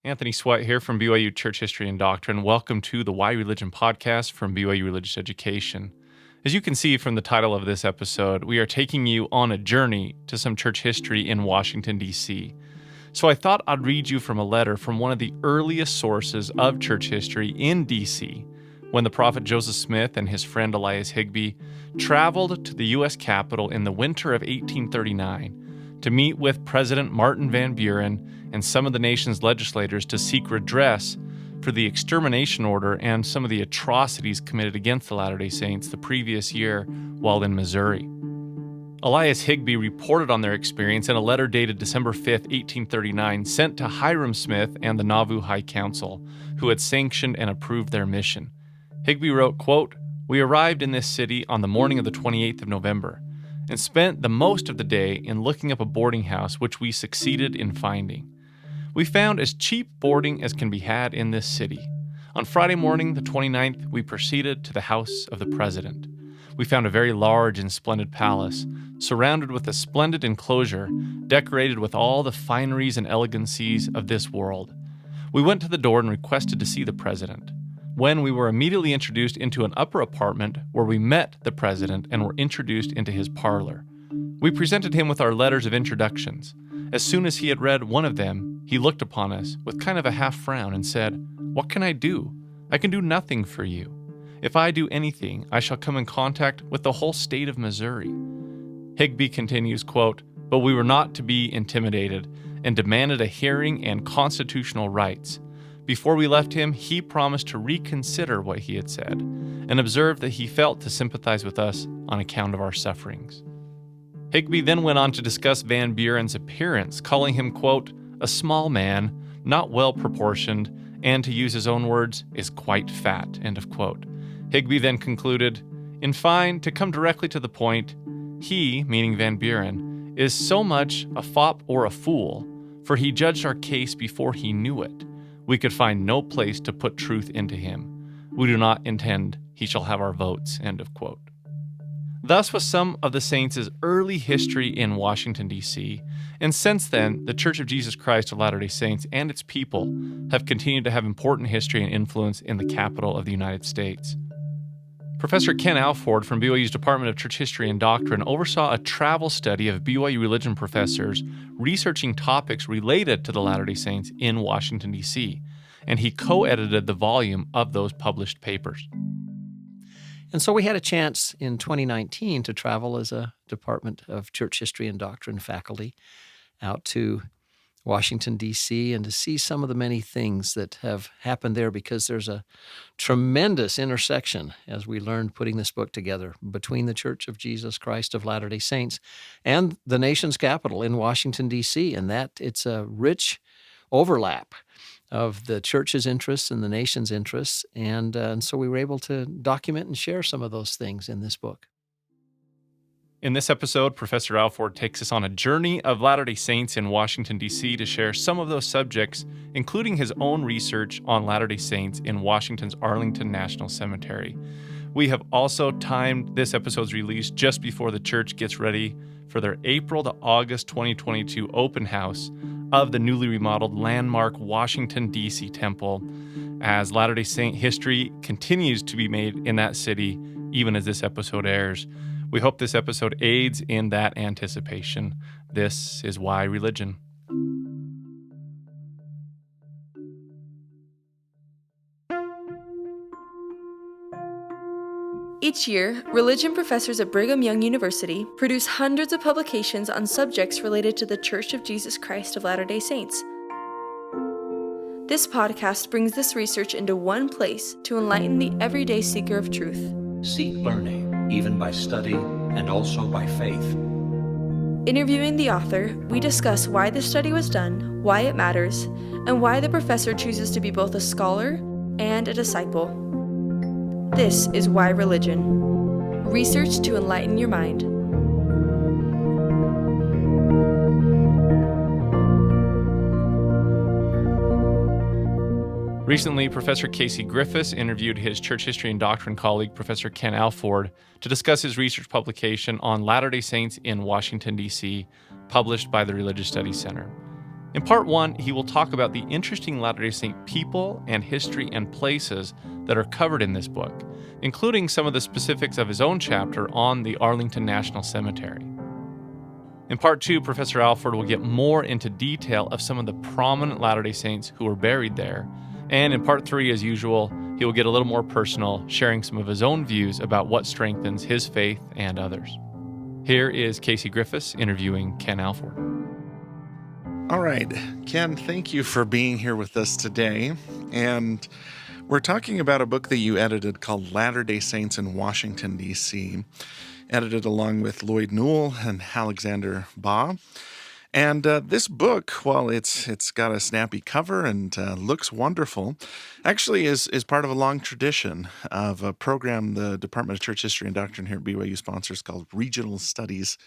Anthony Sweat here from BYU Church History and Doctrine. Welcome to the Why Religion podcast from BYU Religious Education. As you can see from the title of this episode, we are taking you on a journey to some church history in Washington, D.C. So I thought I'd read you from a letter from one of the earliest sources of church history in D.C., when the prophet Joseph Smith and his friend Elias Higbee traveled to the U.S. Capitol in the winter of 1839 to meet with President Martin Van Buren and some of the nation's legislators to seek redress for the extermination order and some of the atrocities committed against the Latter-day Saints the previous year while in Missouri. Elias Higbee reported on their experience in a letter dated December 5, 1839, sent to Hyrum Smith and the Nauvoo High Council, who had sanctioned and approved their mission. Higbee wrote, quote, "We arrived in this city on the morning of the 28th of November and spent the most of the day in looking up a boarding house which we succeeded in finding. We found as cheap boarding as can be had in this city. On Friday morning, the 29th, we proceeded to the house of the president. We found a very large and splendid palace, surrounded with a splendid enclosure, decorated with all the fineries and elegancies of this world. We went to the door and requested to see the president, when we were immediately introduced into an upper apartment where we met the president and were introduced into his parlor. We presented him with our letters of introductions. As soon as he had read one of them, he looked upon us with kind of a half frown and said, 'What can I do? I can do nothing for you. If I do anything, I shall come in contact with the whole state of Missouri.'" Higbee continues, quote, "But we were not to be intimidated and demanded a hearing and constitutional rights. Before we left him, he promised to reconsider what he had said and observed that he felt to sympathize with us on account of our sufferings." Higbee then went on to discuss Van Buren's appearance, calling him, quote, "a small man, not well proportioned, and to use his own words, is quite fat," end of quote. Higbee then concluded, "In fine, to come directly to the point, he," meaning Van Buren, "is so much a fop or a fool, for he judged our case before he knew it. We could find no place to put truth into him. We do not intend he shall have our votes," end of quote. Thus was some of the saints' early history in Washington, D.C., and since then, the Church of Jesus Christ of Latter-day Saints and its people have continued to have important history and influence in the capital of the United States. Professor Ken Alford from BYU's Department of Church History and Doctrine oversaw a travel study of BYU religion professors researching topics related to the Latter-day Saints in Washington, D.C., and he co-edited the volume of those published papers. And so we had a chance in 2019 to travel as a Department of Church History and Doctrine faculty out to Washington, D.C., and to see some of the many things that have happened there, because there's a tremendous intersection, as we learned putting this book together, between the Church of Jesus Christ of Latter-day Saints and the nation's capital in Washington, D.C., and that it's a rich overlap of the church's interests and the nation's interests, and so we were able to document and share some of those things in this book. In this episode, Professor Alford takes us on a journey of Latter-day Saints in Washington, D.C. to share some of those subjects, including his own research on Latter-day Saints in Washington's Arlington National Cemetery. We have also timed this episode's release just before the church gets ready for their April to August 2022 open house of the newly remodeled landmark Washington, D.C. Temple, as Latter-day Saint history continues to be made in that city, even as this episode airs. We hope this episode aids in that anticipation. This is Why Religion. Each year, religion professors at Brigham Young University produce hundreds of publications on subjects related to the Church of Jesus Christ of Latter-day Saints. This podcast brings this research into one place to enlighten the everyday seeker of truth. Seek learning, even by study and also by faith. Interviewing the author, we discuss why the study was done, why it matters, and why the professor chooses to be both a scholar and a disciple. This is Why Religion. Research to enlighten your mind. Recently, Professor Casey Griffiths interviewed his church history and doctrine colleague, Professor Ken Alford, to discuss his research publication on Latter-day Saints in Washington, D.C., published by the Religious Studies Center. In part 1, he will talk about the interesting Latter-day Saint people and history and places that are covered in this book, including some of the specifics of his own chapter on the Arlington National Cemetery. In part 2, Professor Alford will get more into detail of some of the prominent Latter-day Saints who were buried there. And in part 3, as usual, he will get a little more personal, sharing some of his own views about what strengthens his faith and others. Here is Casey Griffiths interviewing Ken Alford. All right, Ken, thank you for being here with us today. And we're talking about a book that you edited called Latter-day Saints in Washington, D.C., edited along with Lloyd Newell and Alexander Baugh. And this book, while it's got a snappy cover and looks wonderful, actually is part of a long tradition of a program the Department of Church History and Doctrine here at BYU sponsors called Regional Studies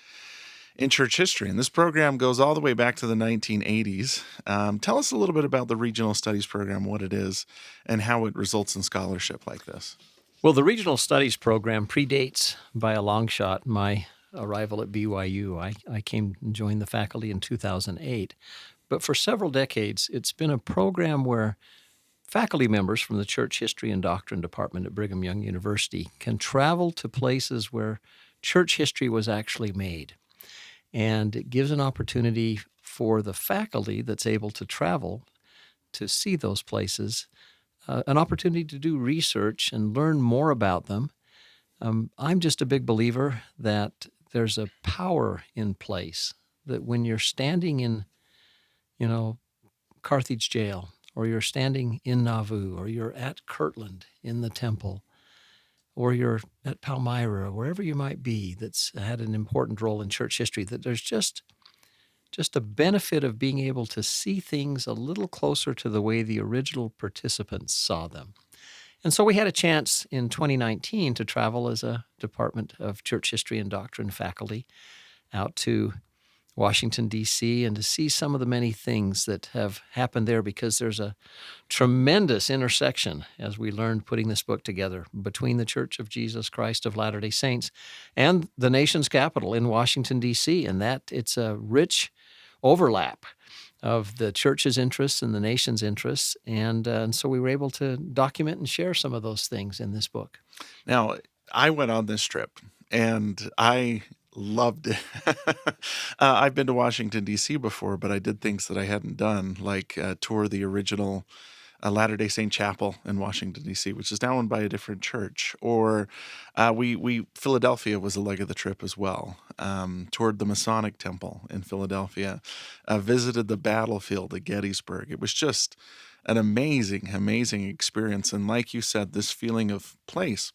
in Church History. And this program goes all the way back to the 1980s. Tell us a little bit about the Regional Studies program, what it is, and how it results in scholarship like this. Well, the Regional Studies program predates by a long shot my arrival at BYU. I came and joined the faculty in 2008. But for several decades, it's been a program where faculty members from the Church History and Doctrine Department at Brigham Young University can travel to places where church history was actually made. And it gives an opportunity for the faculty that's able to travel to see those places, an opportunity to do research and learn more about them. I'm just a big believer that there's a power in place, that when you're standing in, Carthage jail, or you're standing in Nauvoo, or you're at Kirtland in the temple, or you're at Palmyra, wherever you might be that's had an important role in church history, that there's just a benefit of being able to see things a little closer to the way the original participants saw them. And so we had a chance in 2019 to travel as a Department of Church History and Doctrine faculty out to Washington, D.C., and to see some of the many things that have happened there, because there's a tremendous intersection, as we learned putting this book together, between the Church of Jesus Christ of Latter-day Saints and the nation's capital in Washington, D.C., and that it's a rich overlap of the church's interests and the nation's interests, and so we were able to document and share some of those things in this book. Now, I went on this trip, and I loved it. I've been to Washington, D.C. before, but I did things that I hadn't done, like tour the original Latter-day Saint Chapel in Washington, D.C., which is now owned by a different church. Or Philadelphia was a leg of the trip as well. Toured the Masonic Temple in Philadelphia, visited the battlefield at Gettysburg. It was just an amazing, amazing experience. And like you said, this feeling of place.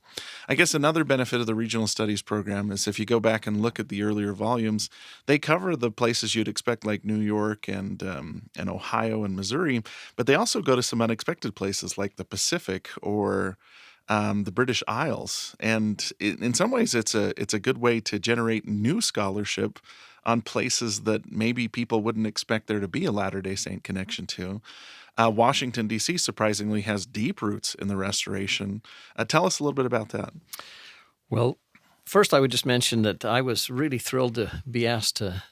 I guess another benefit of the Regional Studies program is if you go back and look at the earlier volumes, they cover the places you'd expect, like New York and Ohio and Missouri, but they also go to some unexpected places like the Pacific or the British Isles. And in some ways, it's a good way to generate new scholarship on places that maybe people wouldn't expect there to be a Latter-day Saint connection to. Washington, D.C., surprisingly, has deep roots in the Restoration. Tell us a little bit about that. Well, first I would just mention that I was really thrilled to be asked to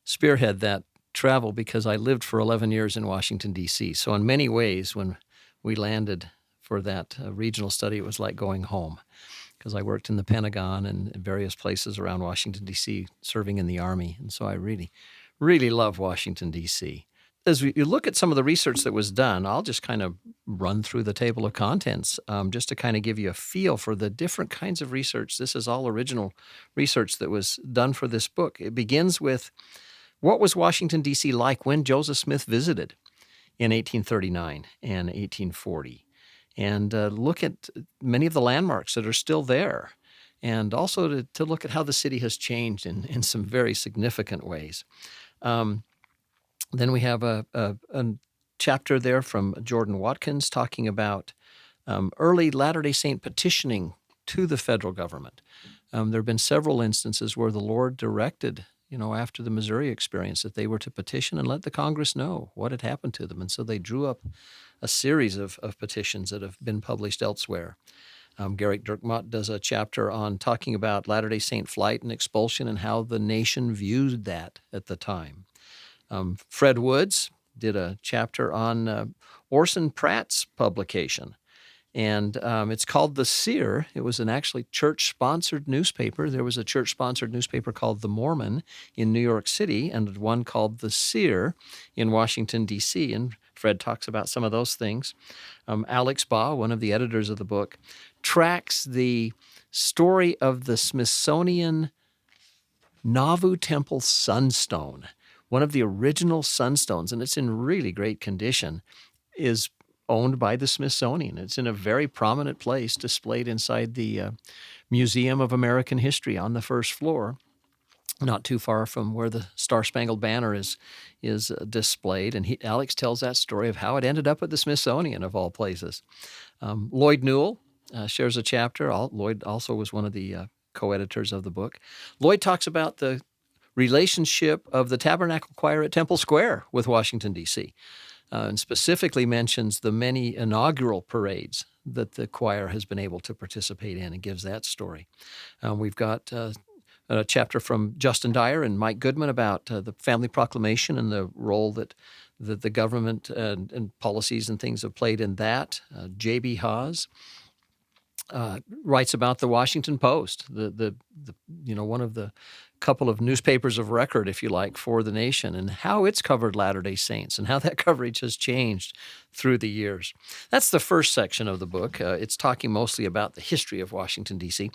spearhead that travel because I lived for 11 years in Washington, D.C. So in many ways, when we landed for that regional study, it was like going home, because I worked in the Pentagon and various places around Washington, D.C., serving in the Army. And so I really, really love Washington, D.C. As you look at some of the research that was done, I'll just kind of run through the table of contents just to kind of give you a feel for the different kinds of research. This is all original research that was done for this book. It begins with what was Washington, D.C. like when Joseph Smith visited in 1839 and 1840, and look at many of the landmarks that are still there, and also to look at how the city has changed in some very significant ways. Then we have a chapter there from Jordan Watkins talking about early Latter-day Saint petitioning to the federal government. There have been several instances where the Lord directed, after the Missouri experience, that they were to petition and let the Congress know what had happened to them. And so they drew up a series of petitions that have been published elsewhere. Garrick Dirkmott does a chapter on talking about Latter-day Saint flight and expulsion and how the nation viewed that at the time. Fred Woods did a chapter on Orson Pratt's publication. And it's called The Seer. It was an actually church-sponsored newspaper. There was a church-sponsored newspaper called The Mormon in New York City and one called The Seer in Washington, D.C., and Fred talks about some of those things. Alex Baugh, one of the editors of the book, tracks the story of the Smithsonian Nauvoo Temple Sunstone. One of the original sunstones, and it's in really great condition, is owned by the Smithsonian. It's in a very prominent place displayed inside the Museum of American History on the first floor, not too far from where the Star-Spangled Banner is displayed. And Alex tells that story of how it ended up at the Smithsonian, of all places. Lloyd Newell shares a chapter. Lloyd also was one of the co-editors of the book. Lloyd talks about the relationship of the Tabernacle Choir at Temple Square with Washington, D.C., and specifically mentions the many inaugural parades that the choir has been able to participate in and gives that story. We've got a chapter from Justin Dyer and Mike Goodman about the Family Proclamation and the role that the government and policies and things have played in that. J.B. Hawes writes about the Washington Post, the one of the couple of newspapers of record, if you like, for the nation, and how it's covered Latter-day Saints and how that coverage has changed through the years. That's the first section of the book. It's talking mostly about the history of Washington, D.C.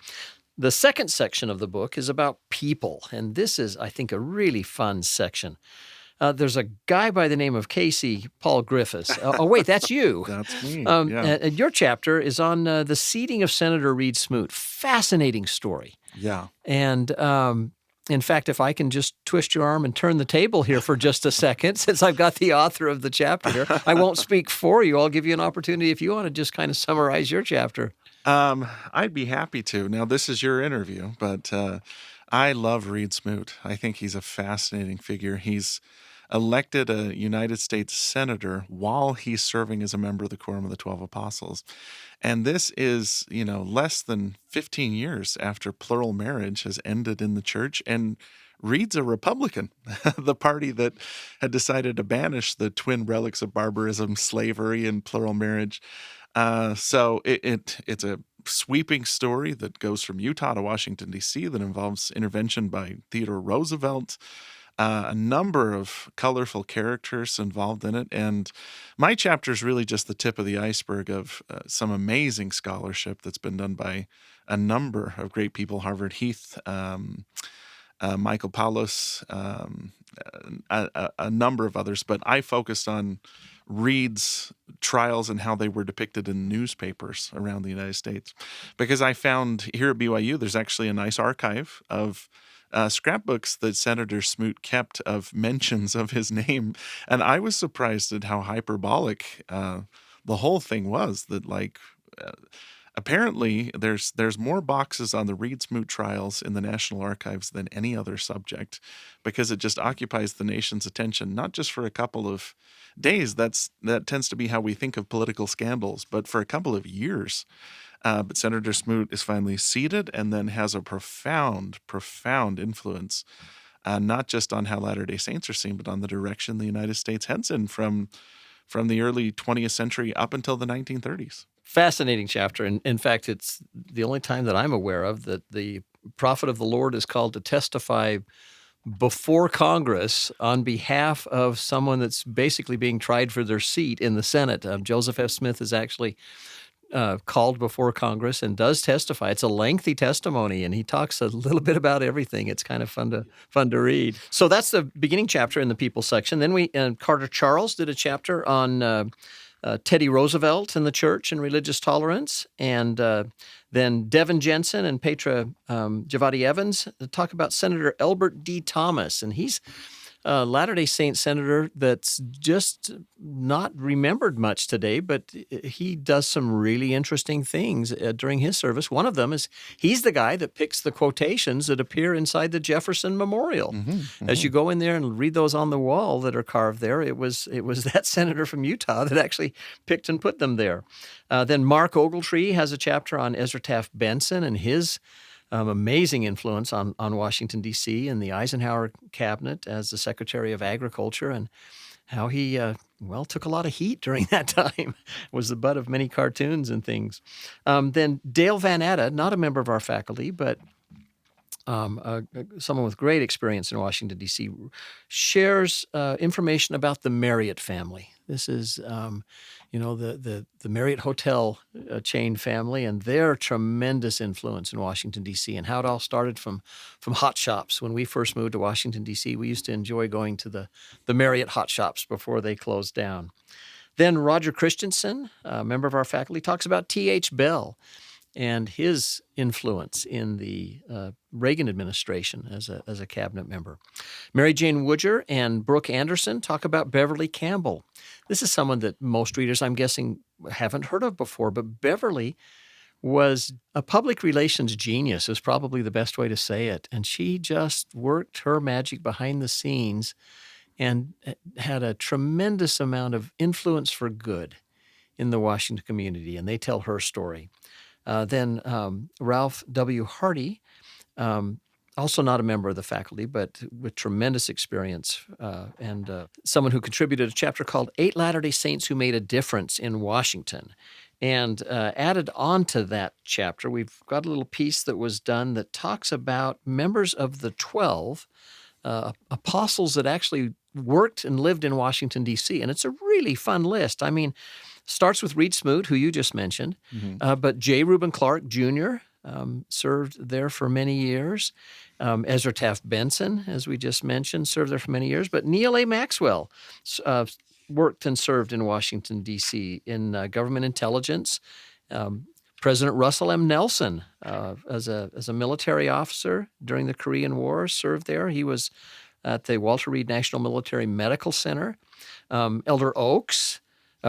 The second section of the book is about people, and this is, I think, a really fun section. There's a guy by the name of Casey Paul Griffiths. Wait, that's you. That's me. And your chapter is on the seating of Senator Reed Smoot. Fascinating story. Yeah. And in fact, if I can just twist your arm and turn the table here for just a second, since I've got the author of the chapter here, I won't speak for you. I'll give you an opportunity if you want to just kind of summarize your chapter. I'd be happy to. Now, this is your interview, but I love Reed Smoot. I think he's a fascinating figure. He's elected a United States senator while he's serving as a member of the Quorum of the 12 Apostles. And this is, less than 15 years after plural marriage has ended in the church. And Reed's a Republican, the party that had decided to banish the twin relics of barbarism, slavery, and plural marriage. So it's a sweeping story that goes from Utah to Washington, D.C., that involves intervention by Theodore Roosevelt, a number of colorful characters involved in it. And my chapter is really just the tip of the iceberg of some amazing scholarship that's been done by a number of great people, Harvard Heath, Michael Paulus, a number of others. But I focused on Reed's trials and how they were depicted in newspapers around the United States. Because I found here at BYU, there's actually a nice archive of scrapbooks that Senator Smoot kept of mentions of his name. And I was surprised at how hyperbolic the whole thing was, that apparently there's more boxes on the Reed Smoot trials in the National Archives than any other subject, because it just occupies the nation's attention, not just for a couple of days. That tends to be how we think of political scandals, but for a couple of years. But Senator Smoot is finally seated and then has a profound, profound influence, not just on how Latter-day Saints are seen, but on the direction the United States heads in from the early 20th century up until the 1930s. Fascinating chapter. And in fact, it's the only time that I'm aware of that the prophet of the Lord is called to testify before Congress on behalf of someone that's basically being tried for their seat in the Senate. Joseph F. Smith is actually called before Congress and does testify. It's a lengthy testimony, and he talks a little bit about everything. It's kind of fun to read. So that's the beginning chapter in the people section. Then Carter Charles did a chapter on Teddy Roosevelt and the church and religious tolerance, and then Devin Jensen and Petra Javadi Evans talk about Senator Elbert D. Thomas, and he's a Latter-day Saint senator that's just not remembered much today, but he does some really interesting things during his service. One of them is he's the guy that picks the quotations that appear inside the Jefferson Memorial. As you go in there and read those on the wall that are carved there, it was that senator from Utah that actually picked and put them there. Then Mark Ogletree has a chapter on Ezra Taft Benson and his amazing influence on Washington, D.C. and the Eisenhower cabinet as the Secretary of Agriculture. how he, took a lot of heat during that time, was the butt of many cartoons and things. Then Dale Van Atta, not a member of our faculty, but someone with great experience in Washington, D.C., shares information about the Marriott family. This is, the Marriott Hotel chain family and their tremendous influence in Washington, D.C., and how it all started from hot shops. When we first moved to Washington, D.C., we used to enjoy going to the Marriott hot shops before they closed down. Then Roger Christensen, a member of our faculty, talks about T.H. Bell and his influence in the Reagan administration as a cabinet member. Mary Jane Woodger and Brooke Anderson talk about Beverly Campbell. This is someone that most readers, I'm guessing, haven't heard of before, but Beverly was a public relations genius, is probably the best way to say it. And she just worked her magic behind the scenes and had a tremendous amount of influence for good in the Washington community, and they tell her story. Then Ralph W. Hardy, also not a member of the faculty, but with tremendous experience, and someone who contributed a chapter called 8 Latter-day Saints Who Made a Difference in Washington. And added on to that chapter, we've got a little piece that was done that talks about members of the 12 apostles that actually worked and lived in Washington, D.C., and it's a really fun list. I mean, starts with Reed Smoot, who you just mentioned, but J. Reuben Clark Jr. Served there for many years. Ezra Taft Benson, as we just mentioned, served there for many years. But Neil A. Maxwell worked and served in Washington, D.C. in government intelligence. President Russell M. Nelson, as a military officer during the Korean War, served there. He was at the Walter Reed National Military Medical Center. Elder Oaks,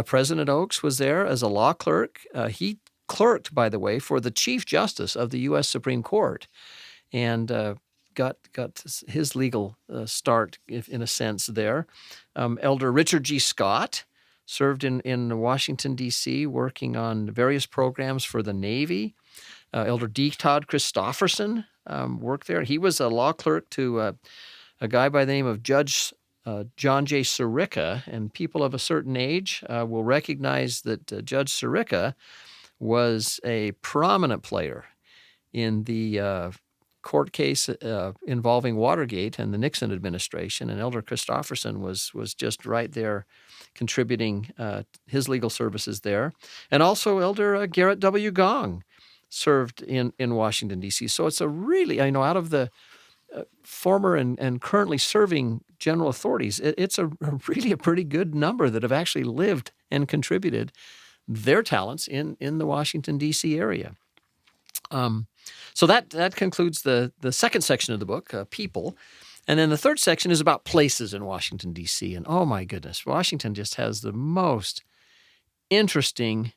President Oaks, was there as a law clerk. He clerked, by the way, for the Chief Justice of the U.S. Supreme Court, and got his legal start, in a sense, there. Elder Richard G. Scott served in Washington, D.C., working on various programs for the Navy. Elder D. Todd Christofferson worked there. He was a law clerk to a guy by the name of Judge John J. Sirica, and people of a certain age will recognize that Judge Sirica was a prominent player in the court case involving Watergate and the Nixon administration, and Elder Christofferson was just right there contributing his legal services there. And also Elder Garrett W. Gong served in Washington, D.C. So it's a really, out of the former and currently serving general authorities, it's really a pretty good number that have actually lived and contributed their talents in the Washington, D.C. area. So that concludes the second section of the book, People. And then the third section is about places in Washington, D.C. And oh my goodness, Washington just has the most interesting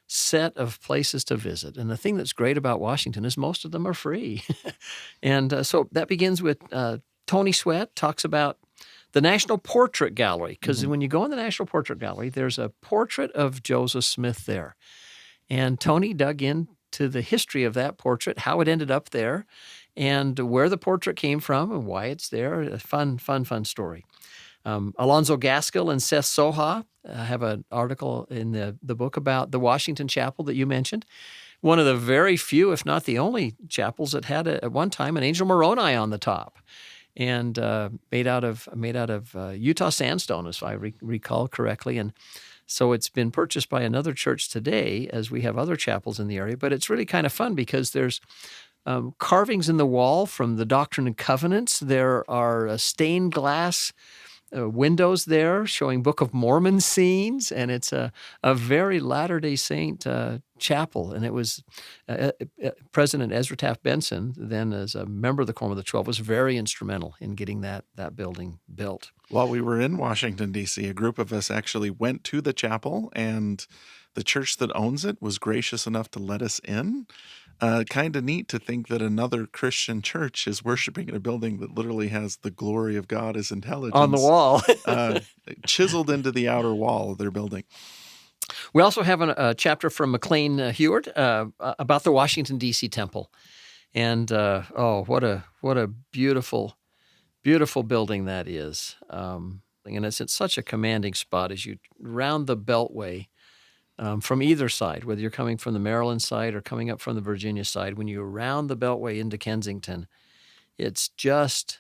set of places to visit. And the thing that's great about Washington is most of them are free. And so that begins with Tony Sweat talks about the National Portrait Gallery, because when you go in the National Portrait Gallery, there's a portrait of Joseph Smith there. And Tony dug into the history of that portrait, how it ended up there, and where the portrait came from and why it's there. A fun story. Alonzo Gaskill and Seth Soha have an article in the book about the Washington Chapel that you mentioned. One of the very few, if not the only, chapels that had at one time an angel Moroni on the top, and made out of Utah sandstone, if I recall correctly. And so it's been purchased by another church today, as we have other chapels in the area. But it's really kind of fun because there's carvings in the wall from the Doctrine and Covenants. There are stained glass windows there showing Book of Mormon scenes, and it's a very Latter-day Saint chapel. And it was President Ezra Taft Benson, then as a member of the Quorum of the 12, was very instrumental in getting that building built. While we were in Washington, D.C., a group of us actually went to the chapel, and the church that owns it was gracious enough to let us in. Kind of neat to think that another Christian church is worshiping in a building that literally has the glory of God as intelligence on the wall, chiseled into the outer wall of their building. We also have a chapter from McLean Heward about the Washington, D.C. Temple. And what a beautiful, beautiful building that is. And it's at such a commanding spot as you round the Beltway from either side, whether you're coming from the Maryland side or coming up from the Virginia side. When you round the Beltway into Kensington, it's it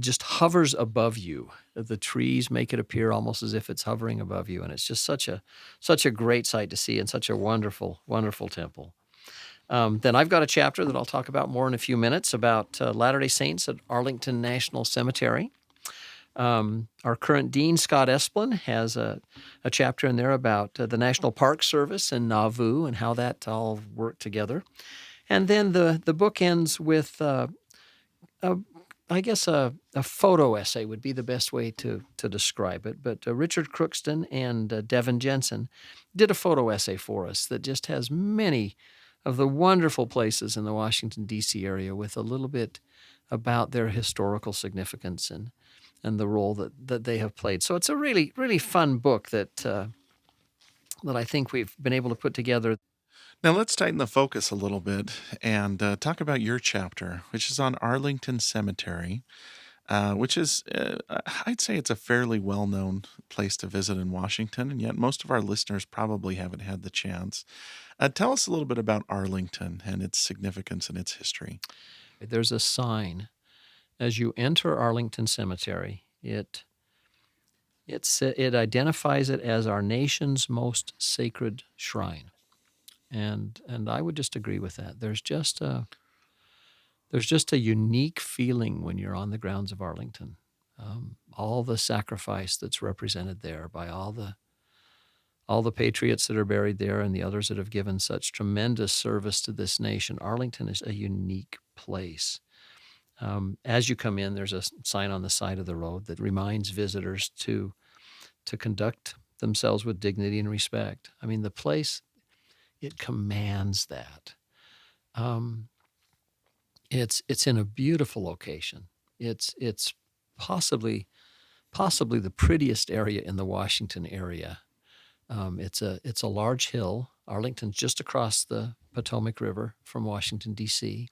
just hovers above you. The trees make it appear almost as if it's hovering above you, and it's just such a great sight to see, and such a wonderful, wonderful temple. Then I've got a chapter that I'll talk about more in a few minutes about Latter-day Saints at Arlington National Cemetery. Our current dean, Scott Esplin, has a chapter in there about the National Park Service in Nauvoo and how that all worked together. And then the book ends with I guess a photo essay would be the best way to describe it. But Richard Crookston and Devin Jensen did a photo essay for us that just has many of the wonderful places in the Washington, D.C. area with a little bit about their historical significance and the role that they have played. So it's a really, really fun book that I think we've been able to put together. Now let's tighten the focus a little bit and talk about your chapter, which is on Arlington Cemetery, which is, I'd say it's a fairly well-known place to visit in Washington, and yet most of our listeners probably haven't had the chance. Tell us a little bit about Arlington and its significance and its history. There's a sign as you enter Arlington Cemetery. It identifies it as our nation's most sacred shrine. And I would just agree with that. There's just a unique feeling when you're on the grounds of Arlington. All the sacrifice that's represented there by all the patriots that are buried there and the others that have given such tremendous service to this nation. Arlington is a unique place. As you come in, there's a sign on the side of the road that reminds visitors to conduct themselves with dignity and respect. I mean, the place, it commands that. It's in a beautiful location. It's possibly the prettiest area in the Washington area. It's a large hill. Arlington's just across the Potomac River from Washington, D.C.,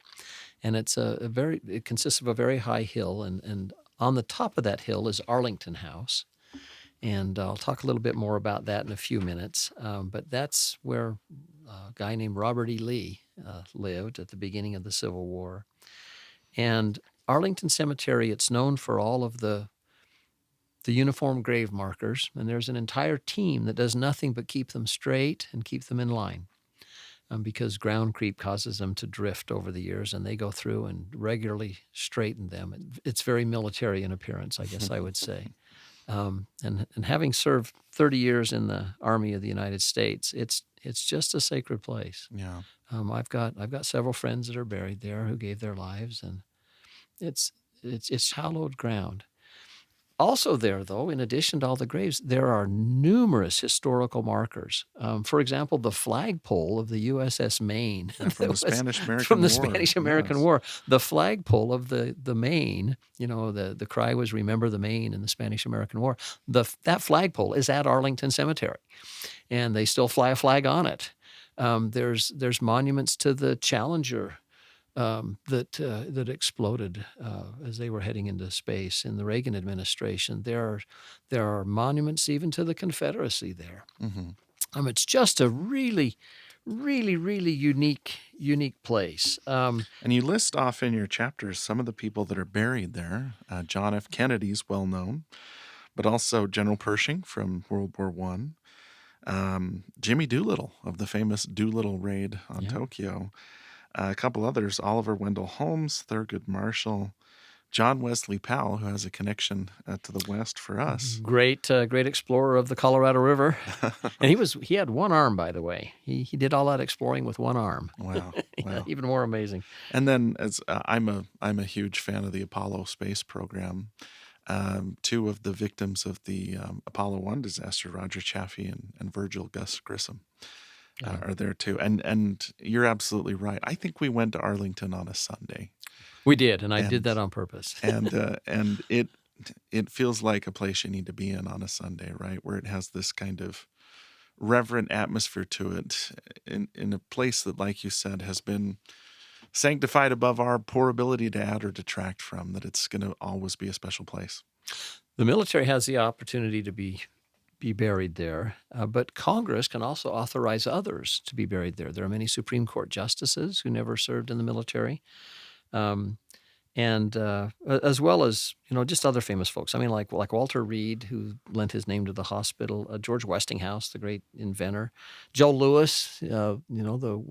and it consists of a very high hill, and on the top of that hill is Arlington House. And I'll talk a little bit more about that in a few minutes. But that's where a guy named Robert E. Lee lived at the beginning of the Civil War. And Arlington Cemetery, it's known for all of the uniform grave markers, and there's an entire team that does nothing but keep them straight and keep them in line. Because ground creep causes them to drift over the years, and they go through and regularly straighten them. It's very military in appearance, I guess I would say. And having served 30 years in the Army of the United States, it's just a sacred place. Yeah. I've got several friends that are buried there who gave their lives, and it's hallowed ground. Also there, though, in addition to all the graves, there are numerous historical markers. For example, the flagpole of the USS Maine. From the Spanish-American War. From the Spanish-American Yes. War. The flagpole of the Maine, the cry was "Remember the Maine" in the Spanish-American War. That flagpole is at Arlington Cemetery, and they still fly a flag on it. There's monuments to the Challenger that exploded as they were heading into space in the Reagan administration. There are monuments even to the Confederacy there. Mm-hmm. It's just a really, really, really unique place. And you list off in your chapters some of the people that are buried there. John F. Kennedy's well known, but also General Pershing from World War I, Jimmy Doolittle of the famous Doolittle raid on Tokyo. A couple others, Oliver Wendell Holmes, Thurgood Marshall, John Wesley Powell, who has a connection to the West for us. Great explorer of the Colorado River. And he had one arm, by the way. He did all that exploring with one arm. Wow. Yeah, even more amazing. And then as I'm a huge fan of the Apollo space program. Two of the victims of the Apollo 1 disaster, Roger Chaffee and Virgil Gus Grissom. Are there too. And you're absolutely right. I think we went to Arlington on a Sunday. We did, and I did that on purpose. and it feels like a place you need to be in on a Sunday, right? Where it has this kind of reverent atmosphere to it in a place that, like you said, has been sanctified above our poor ability to add or detract from, that it's going to always be a special place. The military has the opportunity to be buried there, but Congress can also authorize others to be buried there. There are many Supreme Court justices who never served in the military. Um, and as well as just other famous folks. I mean, like Walter Reed, who lent his name to the hospital, George Westinghouse, the great inventor, Joe Louis, the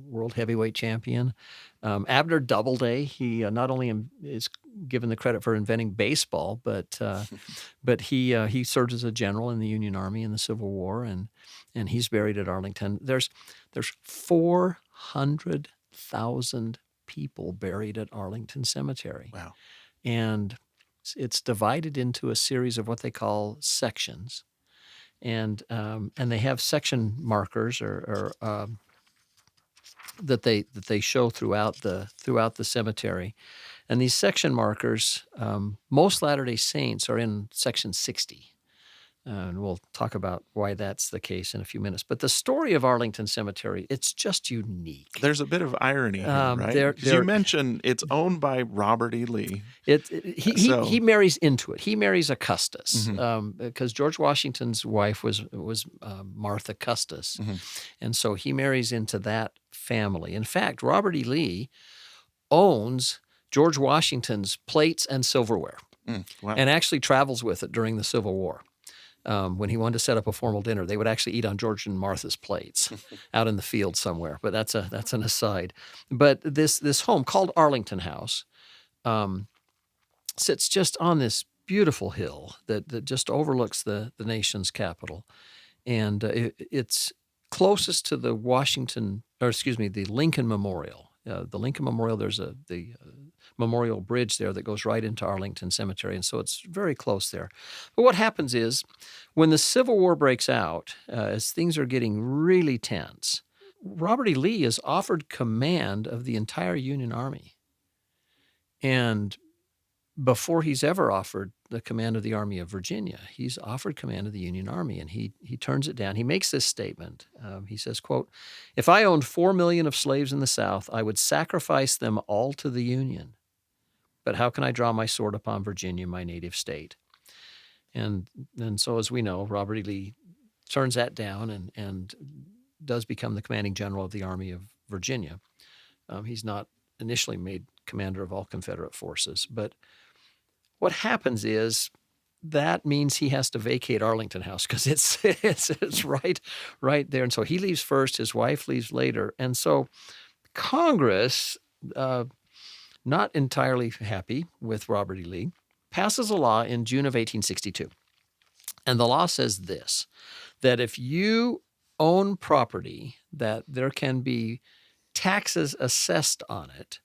world heavyweight champion, Abner Doubleday. He not only is given the credit for inventing baseball, but he served as a general in the Union Army in the Civil War, and he's buried at Arlington. There's 400,000 people buried at Arlington Cemetery. Wow. And it's divided into a series of what they call sections. And they have section markers or that they show throughout the cemetery. And these section markers, most Latter-day Saints are in section 60. And we'll talk about why that's the case in a few minutes. But the story of Arlington Cemetery, it's just unique. There's a bit of irony here, right? Because you mentioned it's owned by Robert E. Lee. He marries into it. He marries a Custis, Mm-hmm. because George Washington's wife was Martha Custis. Mm-hmm. And so he marries into that family. In fact, Robert E. Lee owns George Washington's plates and silverware, Wow. and actually travels with it during the Civil War. When he wanted to set up a formal dinner, they would actually eat on George and Martha's plates out in the field somewhere. But that's an aside. But this home called Arlington House sits just on this beautiful hill that just overlooks the nation's capital, and it's closest to the Lincoln Memorial. The Lincoln Memorial. There's the memorial bridge there that goes right into Arlington Cemetery, and so it's very close there. But what happens is, when the Civil War breaks out, as things are getting really tense, Robert E. Lee is offered command of the entire Union Army. And before he's ever offered the command of the Army of Virginia, he's offered command of the Union Army, and he turns it down. He makes this statement. He says, quote, "If I owned 4 million of slaves in the South, I would sacrifice them all to the Union. But how can I draw my sword upon Virginia, my native state?" And so, as we know, Robert E. Lee turns that down and does become the commanding general of the Army of Virginia. He's not initially made commander of all Confederate forces. But what happens is that means he has to vacate Arlington House because it's right there. And so he leaves first, his wife leaves later. And so Congress, not entirely happy with Robert E. Lee, passes a law in June of 1862. And the law says this, that if you own property, that there can be taxes assessed on it,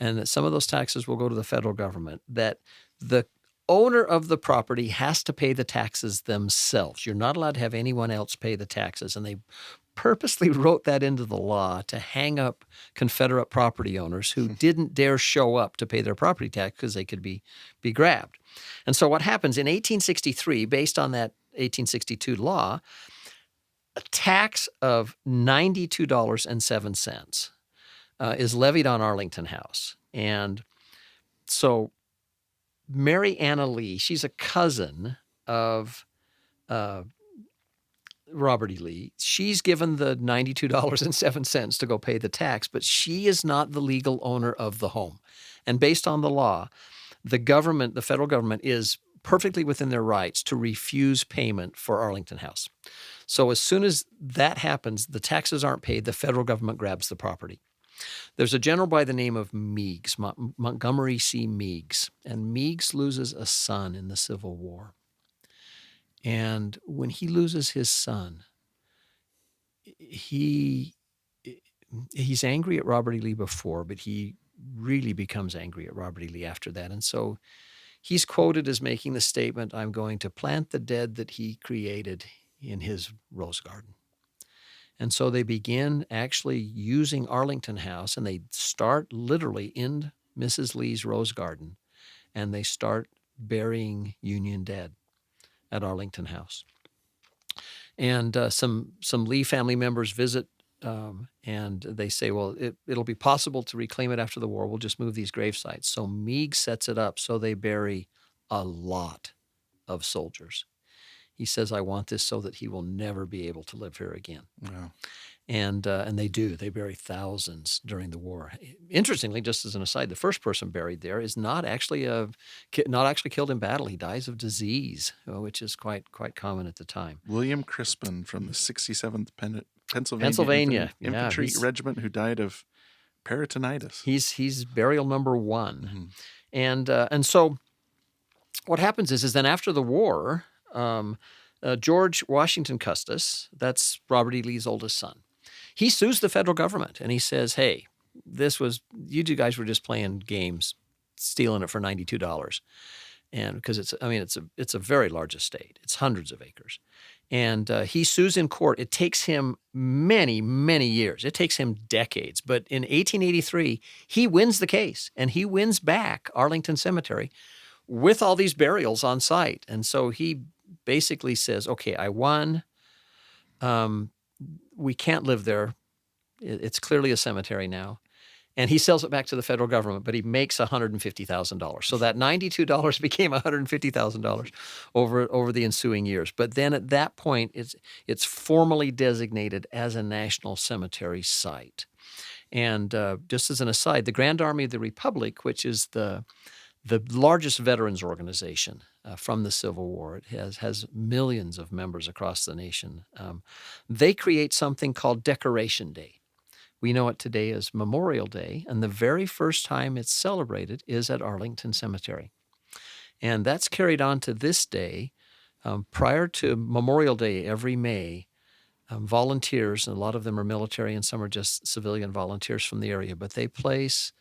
and that some of those taxes will go to the federal government, that the owner of the property has to pay the taxes themselves. You're not allowed to have anyone else pay the taxes. And they purposely wrote that into the law to hang up Confederate property owners who didn't dare show up to pay their property tax because they could be grabbed. And so what happens in 1863, based on that 1862 law, a tax of $92.07 is levied on Arlington House. And so Mary Anna Lee, she's a cousin of Robert E. Lee. She's given the $92.07 to go pay the tax, but she is not the legal owner of the home. And based on the law, the federal government is perfectly within their rights to refuse payment for Arlington House. So as soon as that happens, the taxes aren't paid, the federal government grabs the property. There's a general by the name of Meigs, Montgomery C. Meigs, and Meigs loses a son in the Civil War. And when he loses his son, he's angry at Robert E. Lee before, but he really becomes angry at Robert E. Lee after that. And so he's quoted as making the statement, "I'm going to plant the dead that he created in his rose garden." And so they begin actually using Arlington House, and they start literally in Mrs. Lee's rose garden, and they start burying Union dead at Arlington House. And some Lee family members visit, and they say, well, it'll be possible to reclaim it after the war. We'll just move these grave sites. So Meigs sets it up so they bury a lot of soldiers. He says, I want this so that he will never be able to live here again. Wow. And they do. They bury thousands during the war. Interestingly, just as an aside, the first person buried there is not actually killed in battle. He dies of disease, which is quite common at the time. William Crispin from the 67th Pennsylvania Infantry Regiment, who died of peritonitis. He's burial number 1. Mm-hmm. And so what happens is then after the war, George Washington Custis, that's Robert E. Lee's oldest son, he sues the federal government and he says, hey, you two guys were just playing games, stealing it for $92. And because it's a very large estate. It's hundreds of acres. And he sues in court. It takes him many, many years. It takes him decades. But in 1883, he wins the case and he wins back Arlington Cemetery with all these burials on site. And so he basically says, okay, I won. We can't live there. It's clearly a cemetery now. And he sells it back to the federal government, but he makes $150,000. So that $92 became $150,000 over the ensuing years. But then at that point, it's formally designated as a national cemetery site. And just as an aside, the Grand Army of the Republic, which is the largest veterans organization from the Civil War. It has millions of members across the nation. They create something called Decoration Day. We know it today as Memorial Day, and the very first time it's celebrated is at Arlington Cemetery. And that's carried on to this day. Prior to Memorial Day every May, volunteers, and a lot of them are military and some are just civilian volunteers from the area, but they place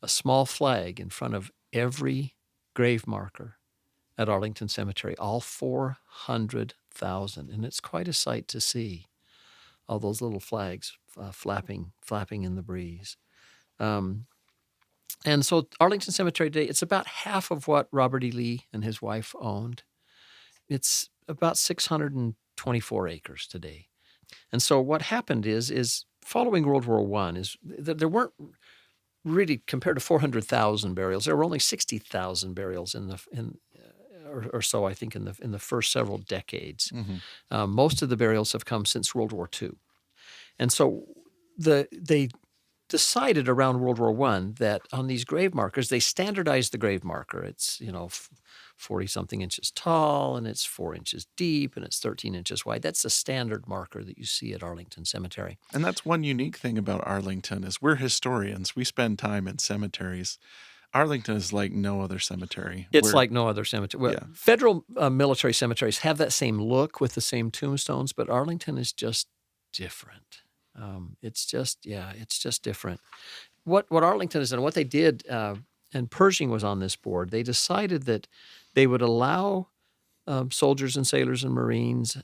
a small flag in front of every grave marker at Arlington Cemetery, all 400,000. And it's quite a sight to see, all those little flags flapping in the breeze. And so Arlington Cemetery Day, it's about half of what Robert E. Lee and his wife owned. It's about 624 acres today. And so what happened is following World War I is there weren't really, compared to 400,000 burials, there were only 60,000 burials or so, I think, in the first several decades. Mm-hmm. Most of the burials have come since World War II. And so they decided around World War I that on these grave markers, they standardized the grave marker. It's 40-something inches tall, and it's 4 inches deep, and it's 13 inches wide. That's the standard marker that you see at Arlington Cemetery. And that's one unique thing about Arlington is we're historians. We spend time in cemeteries. Arlington is like no other cemetery. It's like no other cemetery. Well, yeah. Federal military cemeteries have that same look with the same tombstones, but Arlington is just different. It's just different. What Arlington is and what they did, and Pershing was on this board, they decided that they would allow soldiers and sailors and Marines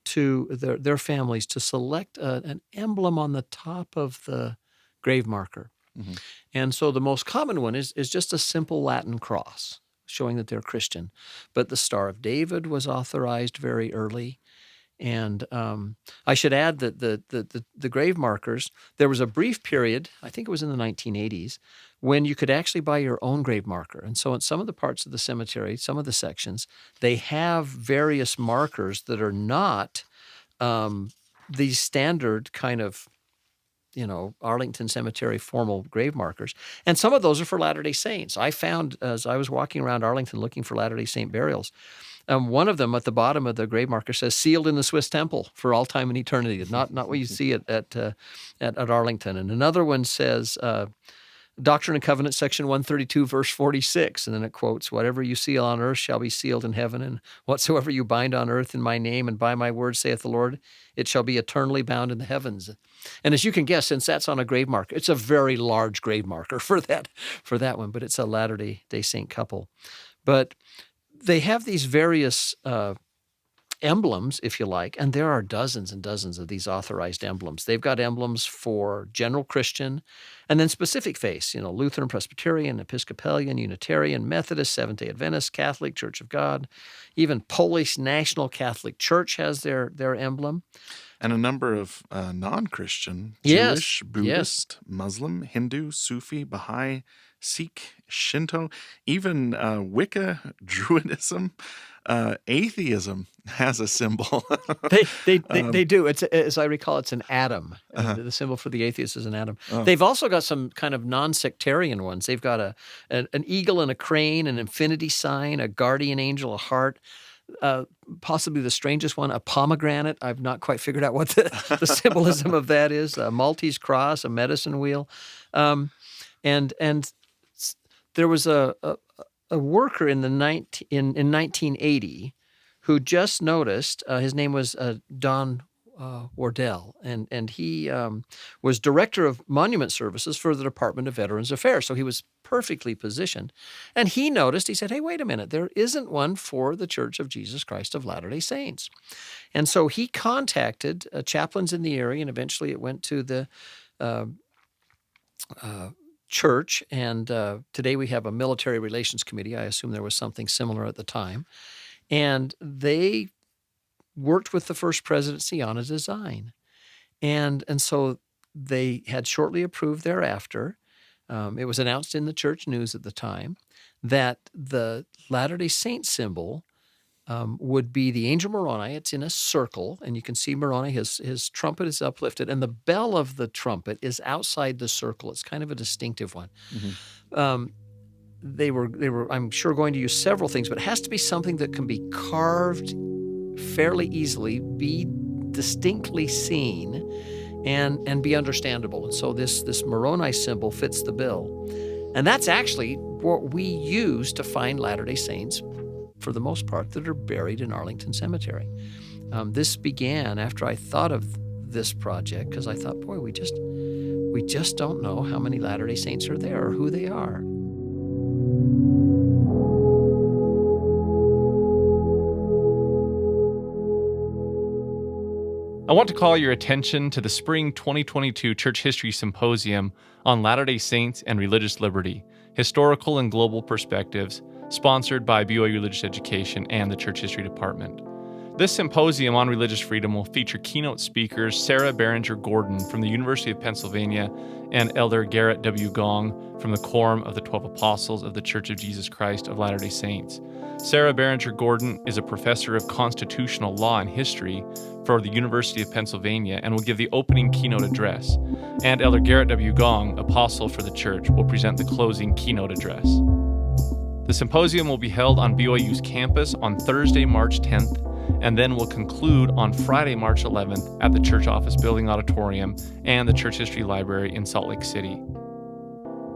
to their families to select an emblem on the top of the grave marker. Mm-hmm. And so the most common one is just a simple Latin cross, showing that they're Christian. But the Star of David was authorized very early. And I should add that the grave markers, there was a brief period, I think it was in the 1980s, when you could actually buy your own grave marker. And so in some of the parts of the cemetery, some of the sections, they have various markers that are not these standard kind of, Arlington Cemetery formal grave markers. And some of those are for Latter-day Saints. I found, as I was walking around Arlington looking for Latter-day Saint burials, one of them at the bottom of the grave marker says, sealed in the Swiss temple for all time and eternity. Not what you see at Arlington. And another one says, Doctrine and Covenants, section 132, verse 46. And then it quotes, whatever you seal on earth shall be sealed in heaven, and whatsoever you bind on earth in my name and by my word, saith the Lord, it shall be eternally bound in the heavens. And as you can guess, since that's on a grave marker, it's a very large grave marker for that one, but it's a Latter-day Saint couple. But they have these various emblems, if you like, and there are dozens and dozens of these authorized emblems. They've got emblems for general Christian and then specific faiths, Lutheran, Presbyterian, Episcopalian, Unitarian, Methodist, Seventh-day Adventist, Catholic, Church of God. Even Polish National Catholic Church has their emblem. and a number of non-Christian, Yes, Jewish, yes. Buddhist, Muslim, Hindu, Sufi, Baha'i, Sikh, Shinto, even Wicca, Druidism, atheism has a symbol. They um, do. It's, as I recall, it's an atom. uh, The symbol for the atheist is an atom. oh, They've also got some kind of non-sectarian ones. They've got an eagle and a crane, an infinity sign, a guardian angel, a heart, possibly the strangest one, a pomegranate. I've not quite figured out what the symbolism of that is. A Maltese cross, a medicine wheel, and there was a worker in 1980 who just noticed. His name was Don Wardell, and he was director of monument services for the Department of Veterans Affairs. So he was perfectly positioned. And he noticed, he said, hey, wait a minute, there isn't one for the Church of Jesus Christ of Latter-day Saints. And so he contacted chaplains in the area, and eventually it went to the church. And today we have a military relations committee. I assume there was something similar at the time. And they worked with the first presidency on a design. And so they had shortly approved thereafter. It was announced in the church news at the time that the Latter-day Saint symbol would be the angel Moroni. It's in a circle, and you can see Moroni, his trumpet is uplifted, and the bell of the trumpet is outside the circle. It's kind of a distinctive one. They were, I'm sure, going to use several things, but it has to be something that can be carved fairly easily, be distinctly seen, and be understandable. And so this Moroni symbol fits the bill. And that's actually what we use to find Latter-day Saints, for the most part, that are buried in Arlington Cemetery. This began after I thought of this project, because I thought, boy, we just don't know how many Latter-day Saints are there or who they are. I want to call your attention to the Spring 2022 Church History Symposium on Latter-day Saints and Religious Liberty, Historical and Global Perspectives, sponsored by BYU Religious Education and the Church History Department. This symposium on religious freedom will feature keynote speakers Sarah Berenger-Gordon from the University of Pennsylvania and Elder Garrett W. Gong from the Quorum of the 12 Apostles of the Church of Jesus Christ of Latter-day Saints. Sarah Berenger-Gordon is a professor of constitutional law and history for the University of Pennsylvania and will give the opening keynote address. And Elder Garrett W. Gong, apostle for the church, will present the closing keynote address. The symposium will be held on BYU's campus on Thursday, March 10th, and then will conclude on Friday, March 11th at the Church Office Building Auditorium and the Church History Library in Salt Lake City.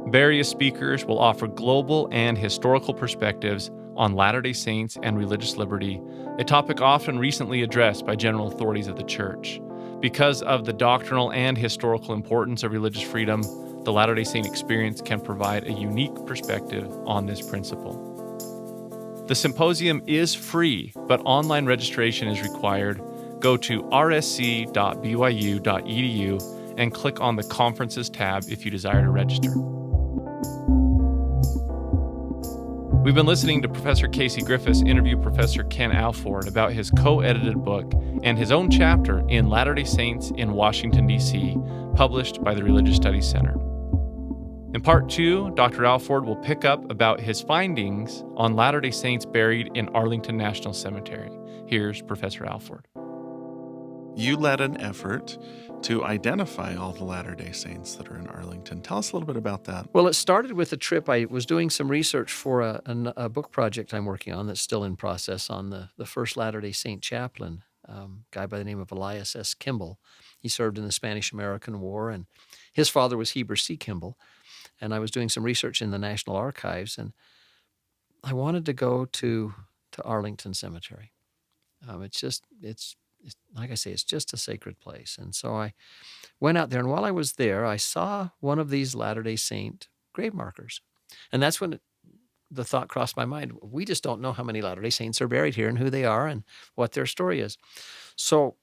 Various speakers will offer global and historical perspectives on Latter-day Saints and religious liberty, a topic often recently addressed by general authorities of the Church. Because of the doctrinal and historical importance of religious freedom, the Latter-day Saint experience can provide a unique perspective on this principle. The symposium is free, but online registration is required. Go to rsc.byu.edu and click on the Conferences tab if you desire to register. We've been listening to Professor Casey Griffiths interview Professor Ken Alford about his co-edited book and his own chapter in Latter-day Saints in Washington, D.C., published by the Religious Studies Center. In Part 2, Dr. Alford will pick up about his findings on Latter-day Saints buried in Arlington National Cemetery. Here's Professor Alford. You led an effort to identify all the Latter-day Saints that are in Arlington. Tell us a little bit about that. Well, it started with a trip. I was doing some research for a book project I'm working on that's still in process on the first Latter-day Saint chaplain, guy by the name of Elias S. Kimball. He served in the Spanish-American War, and his father was Heber C. Kimball. And I was doing some research in the National Archives, and I wanted to go to Arlington Cemetery. It's like I say, it's just a sacred place. And so I went out there, and while I was there, I saw one of these Latter-day Saint grave markers. And that's when the thought crossed my mind. We just don't know how many Latter-day Saints are buried here and who they are and what their story is. So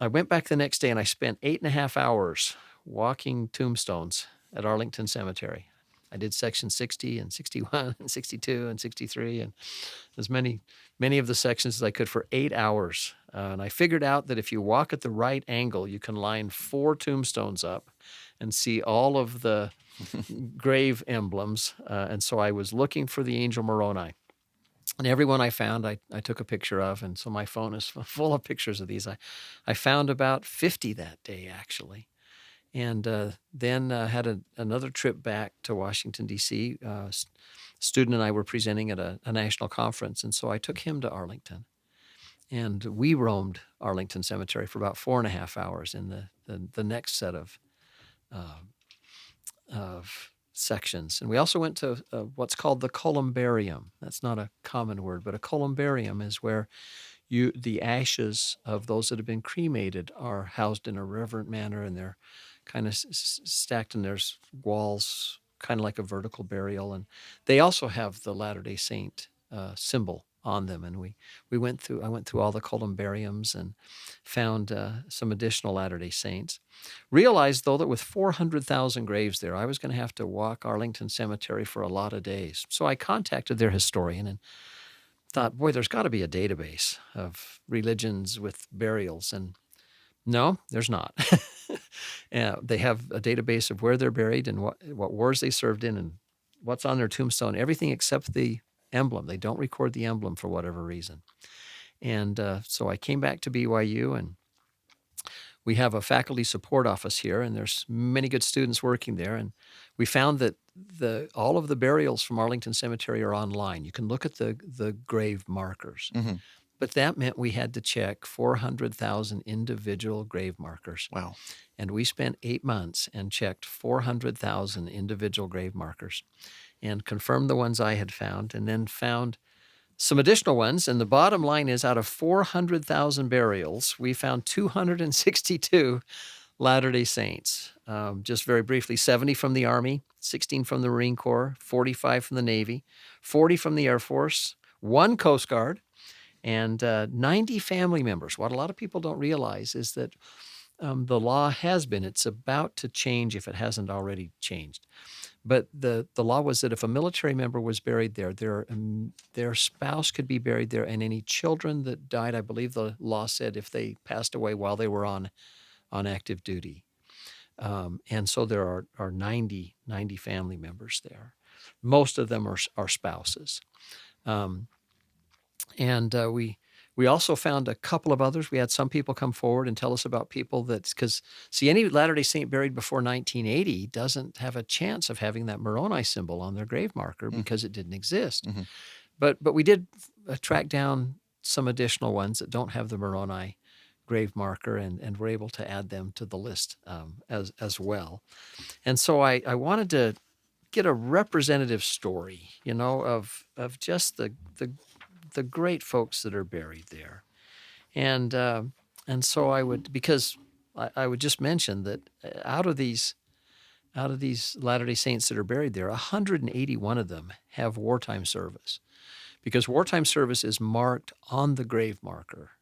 I went back the next day, and I spent 8.5 hours walking tombstones at Arlington Cemetery. I did section 60 and 61 and 62 and 63 and as many of the sections as I could for 8 hours. And I figured out that if you walk at the right angle, you can line 4 tombstones up and see all of the grave emblems. And so I was looking for the angel Moroni. And everyone I found, I took a picture of. And so my phone is full of pictures of these. I found about 50 that day, actually. And then had another trip back to Washington, D.C. Student and I were presenting at a national conference. And so I took him to Arlington. And we roamed Arlington Cemetery for about 4.5 hours in the next set of sections. And we also went to what's called the columbarium. That's not a common word, but a columbarium is where the ashes of those that have been cremated are housed in a reverent manner, and they're kind of stacked, and there's walls, kind of like a vertical burial. And they also have the Latter-day Saint symbol on them. And I went through all the columbariums and found some additional Latter-day Saints. Realized, though, that with 400,000 graves there, I was going to have to walk Arlington Cemetery for a lot of days. So I contacted their historian and thought, boy, there's got to be a database of religions with burials. And no, there's not. They have a database of where they're buried and what wars they served in and what's on their tombstone, everything except the emblem. They don't record the emblem for whatever reason. And so I came back to BYU, and we have a faculty support office here, and there's many good students working there. And we found that all of the burials from Arlington Cemetery are online. You can look at the grave markers. Mm-hmm. But that meant we had to check 400,000 individual grave markers. Wow. And we spent 8 months and checked 400,000 individual grave markers and confirmed the ones I had found, and then found some additional ones. And the bottom line is, out of 400,000 burials, we found 262 Latter-day Saints. Just very briefly, 70 from the Army, 16 from the Marine Corps, 45 from the Navy, 40 from the Air Force, 1 Coast Guard, and 90 family members. What a lot of people don't realize is that the law it's about to change if it hasn't already changed. But the law was that if a military member was buried there, their spouse could be buried there, and any children that died, I believe the law said, if they passed away while they were on active duty. And so there are 90 family members there. Most of them are spouses. And we also found a couple of others. We had some people come forward and tell us about people because any Latter-day Saint buried before 1980 doesn't have a chance of having that Moroni symbol on their grave marker because it didn't exist. Mm-hmm. But we did track down some additional ones that don't have the Moroni grave marker, and we're able to add them to the list as well. And so I wanted to get a representative story, of just the great folks that are buried there. And so I would just mention that out of these Latter-day Saints that are buried there, 181 of them have wartime service, because wartime service is marked on the grave marker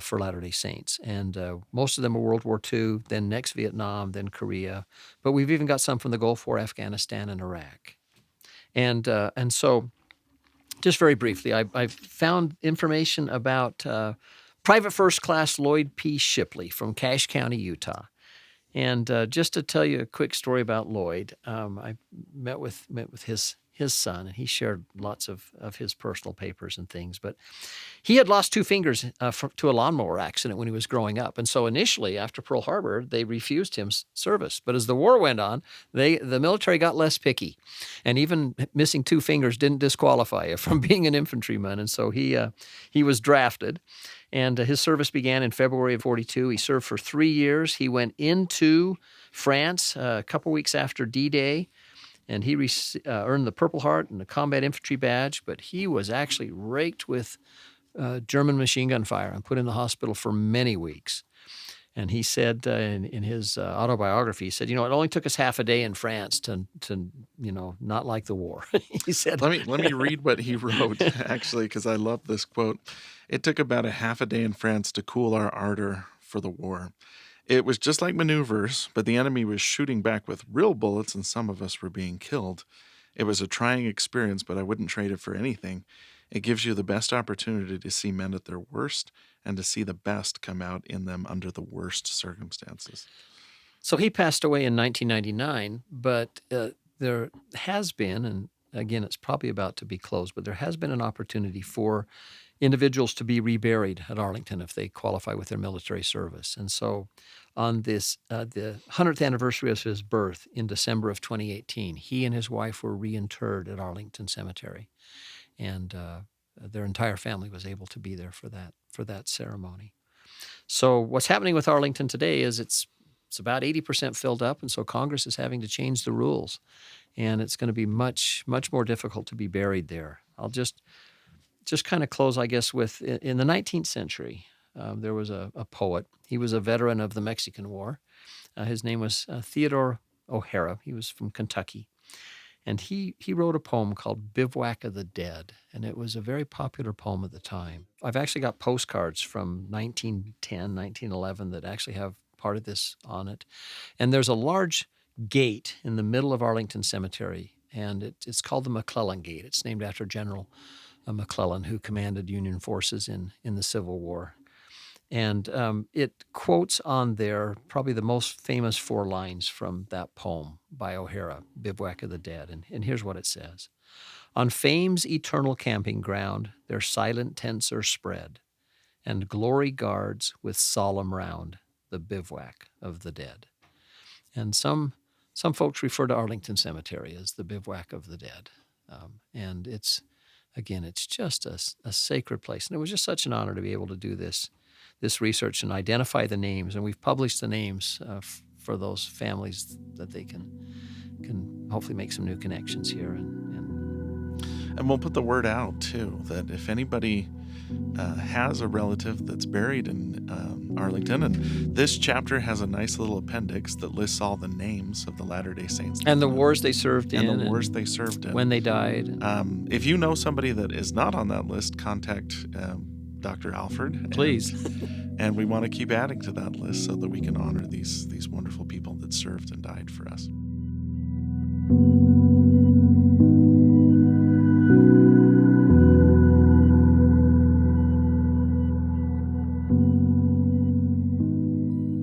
for Latter-day Saints. And most of them are World War II, then next Vietnam, then Korea. But we've even got some from the Gulf War, Afghanistan, and Iraq. And so just very briefly, I found information about Private First Class Lloyd P. Shipley from Cache County, Utah. And just to tell you a quick story about Lloyd, I met with his son, and he shared lots of his personal papers and things. But he had lost 2 fingers to a lawnmower accident when he was growing up. And so initially, after Pearl Harbor, they refused him service. But as the war went on, the military got less picky. And even missing 2 fingers didn't disqualify you from being an infantryman. And so he was drafted. And his service began in February of 1942. He served for 3 years. He went into France a couple weeks after D-Day. And he earned the Purple Heart and the Combat Infantry Badge, but he was actually raked with German machine gun fire and put in the hospital for many weeks. And he said in his autobiography, he said, it only took us half a day in France to not like the war. He said, let me read what he wrote, actually, because I love this quote. It took about a half a day in France to cool our ardor for the war. It was just like maneuvers, but the enemy was shooting back with real bullets, and some of us were being killed. It was a trying experience, but I wouldn't trade it for anything. It gives you the best opportunity to see men at their worst and to see the best come out in them under the worst circumstances. So he passed away in 1999, but there has been, and again, it's probably about to be closed, but there has been an opportunity for individuals to be reburied at Arlington if they qualify with their military service. And so on this, the 100th anniversary of his birth in December of 2018, he and his wife were reinterred at Arlington Cemetery. And their entire family was able to be there for that ceremony. So what's happening with Arlington today is it's about 80% filled up, and so Congress is having to change the rules, and it's going to be much, much more difficult to be buried there. I'll just kind of close, I guess, with in the 19th century, there was a poet. He was a veteran of the Mexican War. His name was Theodore O'Hara. He was from Kentucky. And he wrote a poem called Bivouac of the Dead, and it was a very popular poem at the time. I've actually got postcards from 1910, 1911 that actually have part of this on it. And there's a large gate in the middle of Arlington Cemetery, and it's called the McClellan Gate. It's named after General McClellan, who commanded Union forces in the Civil War. And it quotes on there probably the most famous 4 lines from that poem by O'Hara, Bivouac of the Dead. And here's what it says. On fame's eternal camping ground, their silent tents are spread, and glory guards with solemn round the bivouac of the dead. And some folks refer to Arlington Cemetery as the bivouac of the dead. And it's just a sacred place. And it was just such an honor to be able to do this research and identify the names. And we've published the names for those families that they can hopefully make some new connections here. And we'll put the word out, too, that if anybody has a relative that's buried in Arlington, and this chapter has a nice little appendix that lists all the names of the Latter-day Saints. And the wars they served in. And the wars they served in. When they died. If you know somebody that is not on that list, contact Dr. Alford. Please. And we want to keep adding to that list so that we can honor these wonderful people that served and died for us.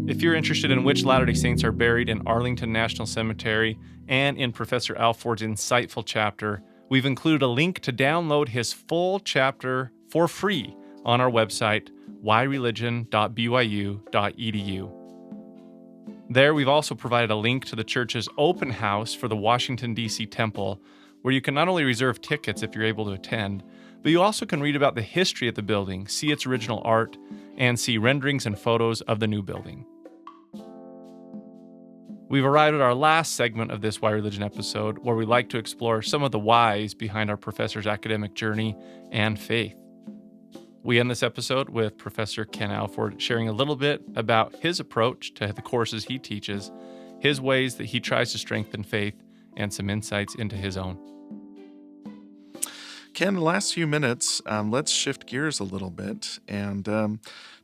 If you're interested in which Latter-day Saints are buried in Arlington National Cemetery and in Professor Alford's insightful chapter, we've included a link to download his full chapter for free on our website, whyreligion.byu.edu. There, we've also provided a link to the church's open house for the Washington, D.C. Temple, where you can not only reserve tickets if you're able to attend, but you also can read about the history of the building, see its original art, and see renderings and photos of the new building. We've arrived at our last segment of this Why Religion episode, where we like to explore some of the whys behind our professor's academic journey and faith. We end this episode with Professor Ken Alford sharing a little bit about his approach to the courses he teaches, his ways that he tries to strengthen faith, and some insights into his own. Ken, the last few minutes, let's shift gears a little bit and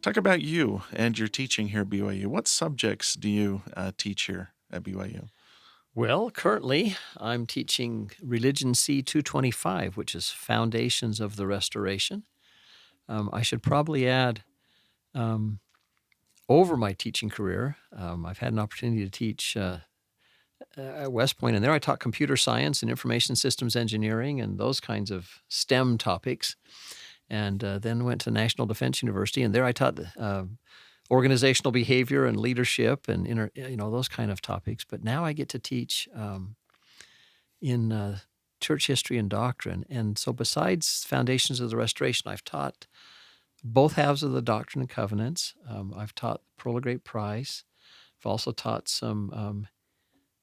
talk about you and your teaching here at BYU. What subjects do you teach here at BYU? Well, currently I'm teaching Religion C 225, which is Foundations of the Restoration. I should probably add, over my teaching career, I've had an opportunity to teach at West Point, and there I taught computer science and information systems engineering and those kinds of STEM topics, and then went to National Defense University, and there I taught organizational behavior and leadership and those kind of topics. But now I get to teach in church history and doctrine, and so besides Foundations of the Restoration, I've taught both halves of the Doctrine and Covenants. I've taught Prologate Price. I've also taught some.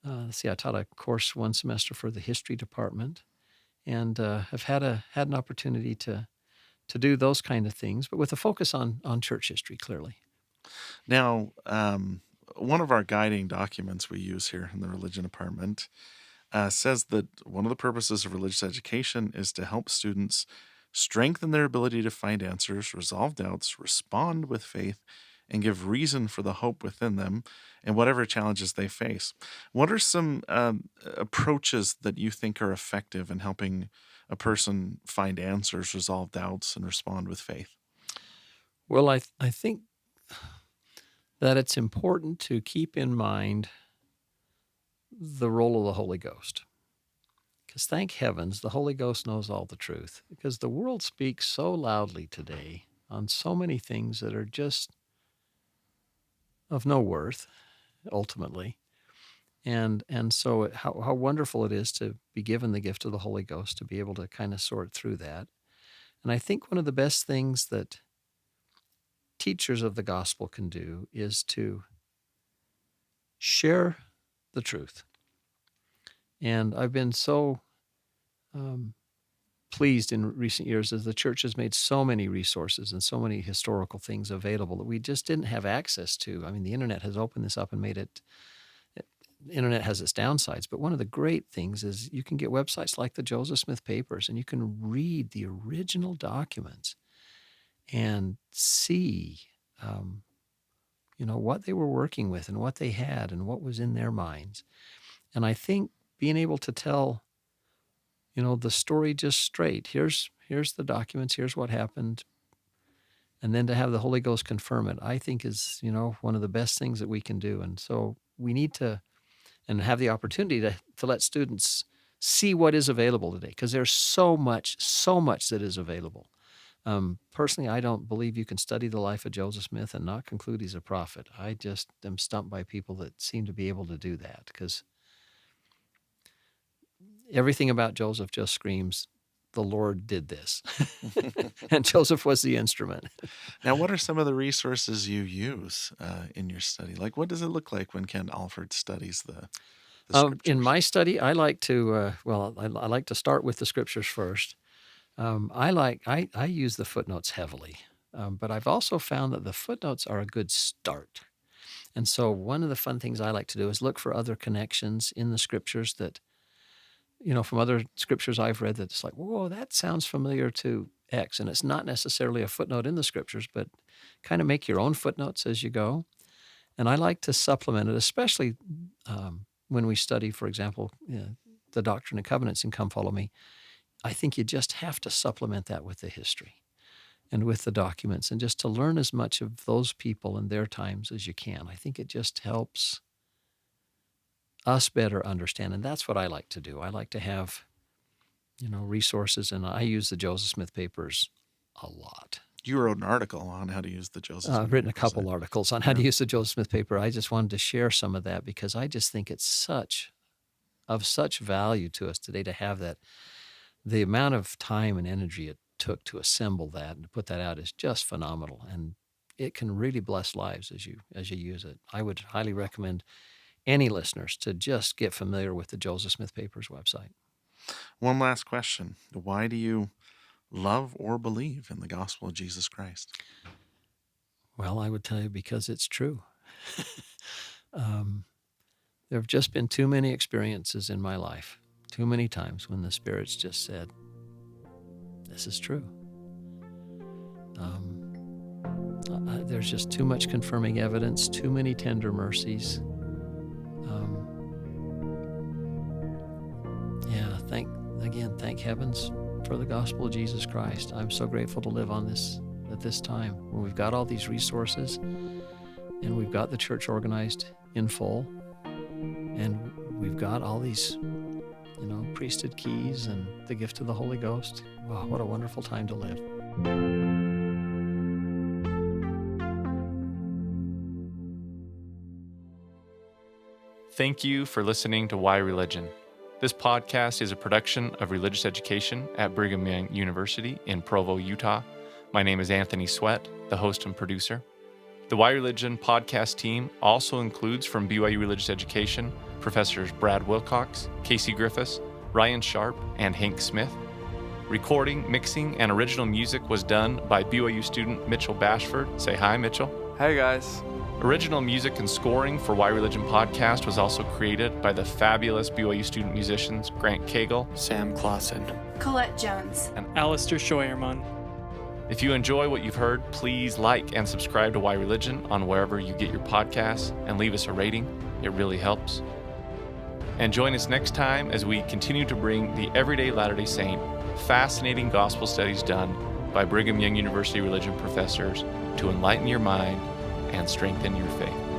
I taught a course one semester for the history department, and have had an opportunity to do those kind of things, but with a focus on church history, clearly. Now, one of our guiding documents we use here in the religion department says that one of the purposes of religious education is to help students strengthen their ability to find answers, resolve doubts, respond with faith, and give reason for the hope within them and whatever challenges they face. What are some approaches that you think are effective in helping a person find answers, resolve doubts, and respond with faith? Well, I think that it's important to keep in mind the role of the Holy Ghost. Because thank heavens, the Holy Ghost knows all the truth. Because the world speaks so loudly today on so many things that are just of no worth, ultimately. And so how wonderful it is to be given the gift of the Holy Ghost, to be able to kind of sort through that. And I think one of the best things that teachers of the gospel can do is to share the truth. And I've been so pleased in recent years as the church has made so many resources and so many historical things available that we just didn't have access to. I mean, the internet has opened this up and made it. The internet has its downsides, but one of the great things is you can get websites like the Joseph Smith Papers, and you can read the original documents and see, what they were working with and what they had and what was in their minds. And I think being able to tell, the story just straight, here's the documents, here's what happened, and then to have the Holy Ghost confirm it, I think is, one of the best things that we can do. And so we need to, and have the opportunity to let students see what is available today, because there's so much that is available. Personally, I don't believe you can study the life of Joseph Smith and not conclude he's a prophet. I just am stumped by people that seem to be able to do that, because everything about Joseph just screams, the Lord did this. And Joseph was the instrument. Now, what are some of the resources you use in your study? Like, what does it look like when Ken Alford studies the scriptures? In my study, I like to, I like to start with the scriptures first. I use the footnotes heavily, but I've also found that the footnotes are a good start. And so one of the fun things I like to do is look for other connections in the scriptures that, from other scriptures I've read, that's like, whoa, that sounds familiar to X. And it's not necessarily a footnote in the scriptures, but kind of make your own footnotes as you go. And I like to supplement it, especially when we study, for example, the Doctrine and Covenants in Come Follow Me. I think you just have to supplement that with the history and with the documents, and just to learn as much of those people and their times as you can. I think it just helps us better understand, and that's what I like to do. I like to have, resources, and I use the Joseph Smith Papers a lot. You wrote an article on how to use the Joseph Smith I've written a Papers, couple articles on how to use the Joseph Smith Paper. I just wanted to share some of that because I just think it's of such value to us today to have that. The amount of time and energy it took to assemble that and to put that out is just phenomenal, and it can really bless lives as you use it. I would highly recommend any listeners to just get familiar with the Joseph Smith Papers website. One last question. Why do you love or believe in the gospel of Jesus Christ? Well, I would tell you because it's true. There have just been too many experiences in my life, too many times when the Spirit's just said, this is true. There's just too much confirming evidence, too many tender mercies. Thank heavens for the gospel of Jesus Christ. I'm so grateful to live at this time when we've got all these resources and we've got the church organized in full, and we've got all these, priesthood keys and the gift of the Holy Ghost. Wow, what a wonderful time to live. Thank you for listening to Why Religion. This podcast is a production of Religious Education at Brigham Young University in Provo, Utah. My name is Anthony Sweat, the host and producer. The Why Religion podcast team also includes, from BYU Religious Education, Professors Brad Wilcox, Casey Griffiths, Ryan Sharp, and Hank Smith. Recording, mixing, and original music was done by BYU student Mitchell Bashford. Say hi, Mitchell. Hey, guys. Original music and scoring for Why Religion podcast was also created by the fabulous BYU student musicians Grant Cagle, Sam Clausen, Colette Jones, Alistair Scheuermann. If you enjoy what you've heard, please like and subscribe to Why Religion on wherever you get your podcasts and leave us a rating. It really helps. And join us next time as we continue to bring the everyday Latter-day Saint fascinating gospel studies done by Brigham Young University religion professors to enlighten your mind and strengthen your faith.